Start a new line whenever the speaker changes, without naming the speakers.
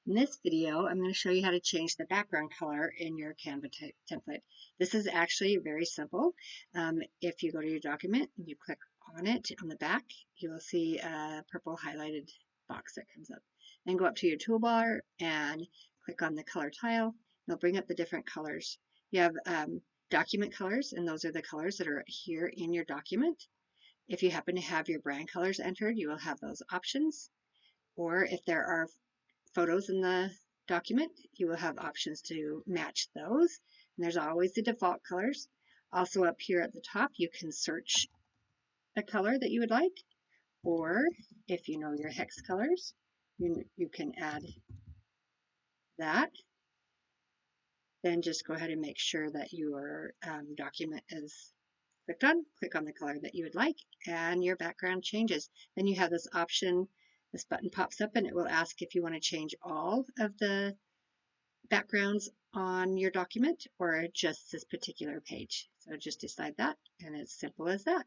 In this video, I'm going to show you how to change the background color in your Canva template. This is actually very simple. If you go to your document and you click on it on the back, you will see a purple highlighted box that comes up. Then go up to your toolbar and click on the color tile. It'll bring up the different colors. You have document colors, and those are the colors that are here in your document. If you happen to have your brand colors entered, you will have those options. Or if there are photos in the document, you will have options to match those. And there's always the default colors. Also up here at the top, you can search a color that you would like, or if you know your hex colors, you can add that. Then just go ahead and make sure that your document is clicked on. Click on the color that you would like, and your background changes. Then you have this option, this button pops up, and it will ask if you want to change all of the backgrounds on your document or just this particular page. So just decide that, and it's simple as that.